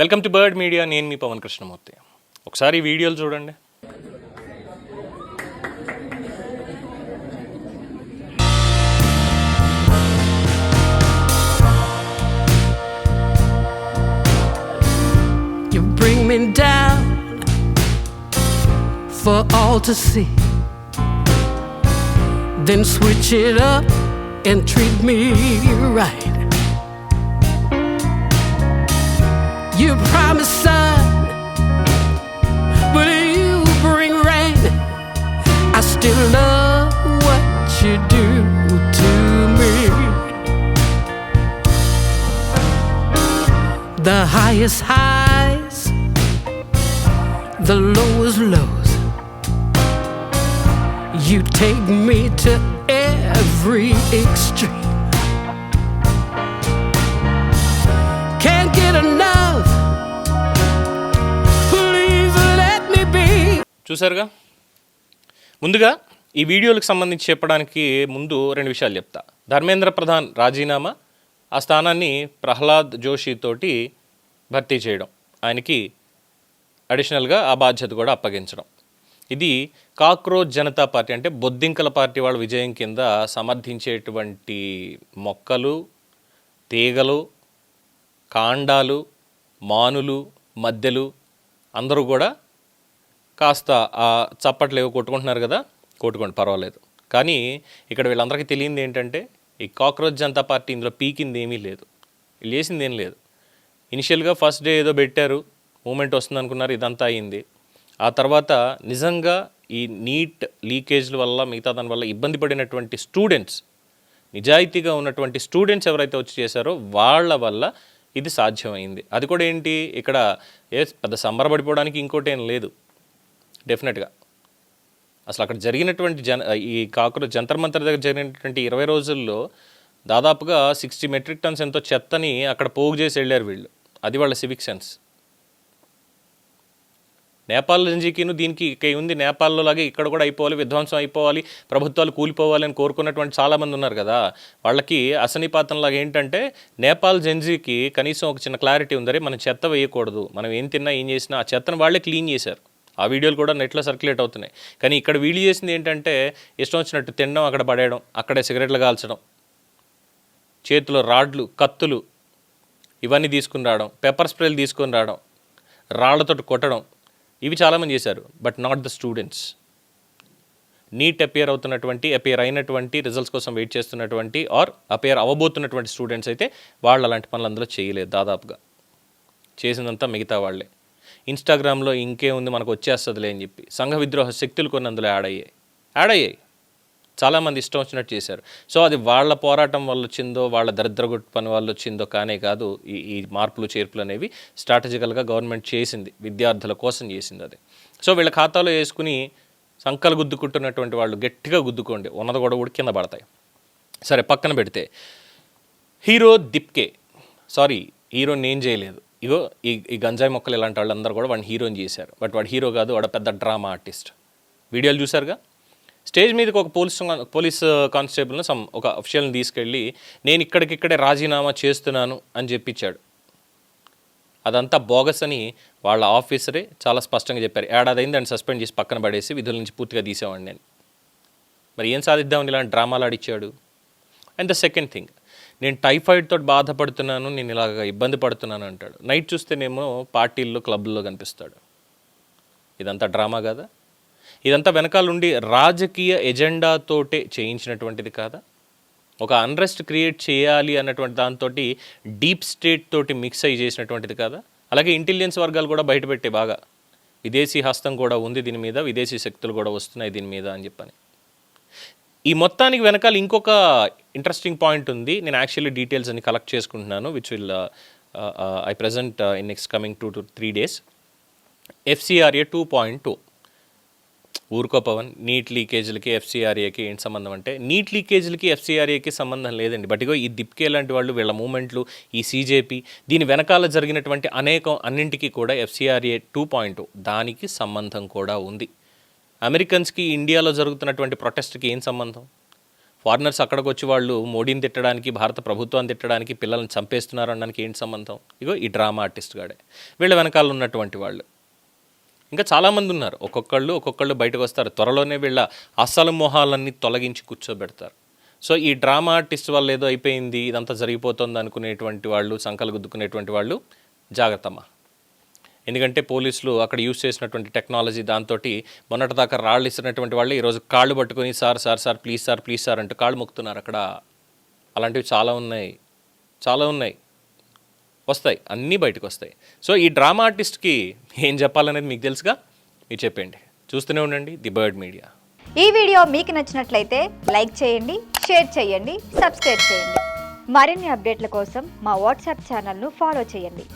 Welcome to bird media. నేను మీ పవన్ కృష్ణమూర్తి. ఒకసారి ఈ వీడియోలు చూడండి. You bring me down for all to see, then switch it up and treat me right. You promise sun, but you bring rain. I still love what you do to me. The highest highs, the lowest lows. You take me to every extreme. Can't get enough. Please let me be. చూసారుగా. ముందుగా ఈ వీడియోలకు సంబంధించి చెప్పడానికి ముందు రెండు విషయాలు చెప్తా. ధర్మేంద్ర ప్రధాన్ రాజీనామా, ఆ స్థానాన్ని ప్రహ్లాద్ జోషి తోటి భర్తీ చేయడం, ఆయనకి అడిషనల్గా ఆ బాధ్యత కూడా అప్పగించడం. ఇది కాక్రోచ్ జనతా పార్టీ అంటే బొద్దింకల పార్టీ వాళ్ళ విజయం కింద సమర్థించేటువంటి మొక్కలు, తీగలు, కాండాలు, మానులు, మధ్యలు అందరూ కూడా కాస్త ఆ చప్పట్లు ఏవో కొట్టుకుంటున్నారు కదా, కొట్టుకోండి పర్వాలేదు. కానీ ఇక్కడ వీళ్ళందరికీ తెలియంది ఏంటంటే ఈ కాక్రోచ్ జనతా పార్టీ ఇందులో పీకింది ఏమీ లేదు, వీళ్ళు చేసింది ఏం లేదు. ఇనిషియల్గా ఫస్ట్ డే ఏదో పెట్టారు, మూమెంట్ వస్తుంది అనుకున్నారు, ఇదంతా అయింది. ఆ తర్వాత నిజంగా ఈ నీట్ లీకేజ్ల వల్ల మిగతా దాని వల్ల ఇబ్బంది పడినటువంటి స్టూడెంట్స్, నిజాయితీగా ఉన్నటువంటి స్టూడెంట్స్ ఎవరైతే వచ్చి చేశారో వాళ్ళ వల్ల ఇది సాధ్యమైంది. అది కూడా ఏంటి, ఇక్కడ పెద్ద సంబరపడిపోవడానికి ఇంకోటి ఏం లేదు. డెఫినెట్గా అసలు అక్కడ జరిగినటువంటి ఈ కాక్రోచ్ జంతర్ మంతర్ దగ్గర జరిగినటువంటి 20 రోజుల్లో దాదాపుగా 60 మెట్రిక్ టన్స్ ఎంతో చెత్తని అక్కడ పోగు చేసి వెళ్ళారు వీళ్ళు. అది వాళ్ళ సివిక్ సెన్స్. నేపాల్ గంజీకిను దీనికి ఉంది, నేపాల్లో లాగే ఇక్కడ కూడా అయిపోవాలి, విధ్వంసం అయిపోవాలి, ప్రభుత్వాలు కూలిపోవాలి అని కోరుకున్నటువంటి చాలామంది ఉన్నారు కదా. వాళ్ళకి అసనిపాతంలాగా ఏంటంటే నేపాల్ గంజీకి కనీసం ఒక చిన్న క్లారిటీ ఉందరే, మనం చెత్త వేయకూడదు, మనం ఏం తిన్నా ఏం చేసినా ఆ చెత్తను వాళ్ళే క్లీన్ చేశారు. ఆ వీడియోలు కూడా నెట్లో సర్క్యులేట్ అవుతున్నాయి. కానీ ఇక్కడ వీళ్ళు చేసింది ఏంటంటే ఇష్టం వచ్చినట్టు తినడం, అక్కడ పడేయడం, అక్కడే సిగరెట్లు కాల్చడం, చేతిలో రాడ్లు, కత్తులు ఇవన్నీ తీసుకుని రావడం, పెప్పర్ స్ప్రేలు తీసుకొని రావడం, రాళ్లతో కొట్టడం, ఇవి చాలామంది చేశారు. But not the students. NEET appear అయినటువంటి రిజల్ట్స్ కోసం వెయిట్ చేస్తున్నటువంటి ఆర్ అపియర్ అవ్వబోతున్నటువంటి స్టూడెంట్స్ అయితే వాళ్ళు అలాంటి పనులు అందులో చేయలేదు. దాదాపుగా చేసిందంతా మిగతా వాళ్ళే. ఇన్స్టాగ్రామ్లో ఇంకేముంది మనకు వచ్చేస్తుందిలే అని చెప్పి సంఘ విద్రోహ శక్తులు కొన్ని అందులో యాడ్ అయ్యాయి. చాలామంది ఇష్టం వచ్చినట్టు చేశారు. సో అది వాళ్ళ పోరాటం వల్ల వచ్చిందో, వాళ్ళ దరిద్రగొట్టు పని వల్ల వచ్చిందో కానే కాదు. ఈ మార్పులు చేర్పులు అనేవి స్ట్రాటజికల్గా గవర్నమెంట్ చేసింది, విద్యార్థుల కోసం చేసింది అది. సో వీళ్ళ ఖాతాలో వేసుకుని సంకలు గుద్దుకుంటున్నటువంటి వాళ్ళు గట్టిగా గుద్దుకోండి, ఉన్నది కూడా కింద పడతాయి. సరే, పక్కన పెడితే హీరో దిప్కే, హీరోని ఏం చేయలేదు. ఇగో ఈ గంజాయి మొక్కలు ఇలాంటి వాళ్ళందరూ కూడా వాడిని హీరోని చేశారు. బట్ వాడు హీరో కాదు, వాడు పెద్ద డ్రామా ఆర్టిస్ట్. వీడియోలు చూసారుగా. స్టేజ్ మీదకి ఒక పోలీస్ కానిస్టేబుల్ని ఒక అఫీషియల్ని తీసుకెళ్ళి నేను ఇక్కడికిక్కడే రాజీనామా చేస్తున్నాను అని చెప్పించాడు. అదంతా బోగస్ అని వాళ్ళ ఆఫీసరే చాలా స్పష్టంగా చెప్పారు. ఏడాదైంది దాన్ని సస్పెండ్ చేసి పక్కన పడేసి విధుల నుంచి పూర్తిగా తీసేవాడిని నేను. మరి ఏం సాధిద్దామని ఇలాంటి డ్రామాలు ఆడిచ్చాడు. అండ్ ద సెకండ్ థింగ్, నేను టైఫాయిడ్తో బాధపడుతున్నాను, నేను ఇలాగ ఇబ్బంది పడుతున్నాను అంటాడు. నైట్ చూస్తేనేమో పార్టీల్లో, క్లబ్ల్లో కనిపిస్తాడు. ఇదంతా డ్రామా కాదా? ఇదంతా వెనకాలండి రాజకీయ ఎజెండాతోటే చేయించినటువంటిది కాదా? ఒక అన్రెస్ట్ క్రియేట్ చేయాలి అన్నటువంటి దాంతో డీప్ స్టేట్ తోటి మిక్స్ అయ్యి చేసినటువంటిది కాదా? అలాగే ఇంటెలిజెన్స్ వర్గాలు కూడా బయటపెట్టే బాగా విదేశీ హస్తం కూడా ఉంది దీని మీద, విదేశీ శక్తులు కూడా వస్తున్నాయి దీని మీద అని చెప్పని. ఈ మొత్తానికి వెనకాల ఇంకొక ఇంట్రెస్టింగ్ పాయింట్ ఉంది. నేను యాక్చువల్లీ డీటెయిల్స్ అన్ని కలెక్ట్ చేసుకుంటున్నాను, which will I present in next coming 2 to 3 days. FCRA 2.2. ఊరుకో పవన్, నీట్ లీకేజీలకి FCRAకి ఏంటి సంబంధం అంటే, నీట్ లీకేజీలకి FCRAకి సంబంధం లేదండి. బట్ ఇగో ఈ దిప్కే లాంటి వాళ్ళు, వీళ్ళ మూమెంట్లు, ఈ CJP, దీని వెనకాల జరిగినటువంటి అన్నింటికీ కూడా FCRA 2.2 దానికి సంబంధం కూడా ఉంది. అమెరికన్స్కి ఇండియాలో జరుగుతున్నటువంటి ప్రొటెస్ట్కి ఏం సంబంధం? ఫారినర్స్ అక్కడికి వచ్చి వాళ్ళు మోడీని తిట్టడానికి, భారత ప్రభుత్వాన్ని తిట్టడానికి, పిల్లల్ని చంపేస్తున్నారు అనడానికి ఏంటి సంబంధం? ఇగో ఈ డ్రామా ఆర్టిస్ట్ గాడే, వీళ్ళ వెనకాల ఉన్నటువంటి వాళ్ళు. ఇంకా చాలామంది ఉన్నారు, ఒక్కొక్కళ్ళు బయటకు వస్తారు. త్వరలోనే వీళ్ళ అసలు మొహాలన్నీ తొలగించి కూర్చోబెడతారు. సో ఈ డ్రామా ఆర్టిస్ట్ వల్ల ఏదో అయిపోయింది, ఇదంతా జరిగిపోతుంది అనుకునేటువంటి వాళ్ళు, సంకలు గుద్దుకునేటువంటి వాళ్ళు జాగ్రత్తమ్మా. ఎందుకంటే పోలీసులు అక్కడ యూజ్ చేసినటువంటి టెక్నాలజీ దాంతో మొన్నటిదాకా రాళ్ళు ఇస్తున్నటువంటి వాళ్ళు ఈరోజు కాళ్ళు పట్టుకొని సార్ ప్లీజ్ సార్ అంటూ కాళ్ళు మొక్కుతున్నారు అక్కడ. అలాంటివి చాలా ఉన్నాయి, వస్తాయి, అన్నీ బయటకు వస్తాయి. సో ఈ డ్రామా ఆర్టిస్ట్కి ఏం చెప్పాలనేది మీకు తెలుసుగా, మీరు చెప్పండి. చూస్తూనే ఉండండి ది బర్డ్ మీడియా. ఈ వీడియో మీకు నచ్చినట్లయితే లైక్ చేయండి, షేర్ చేయండి, సబ్స్క్రైబ్ చేయండి. మరిన్ని అప్డేట్ల కోసం మా వాట్సాప్ ఛానల్ను ఫాలో చేయండి.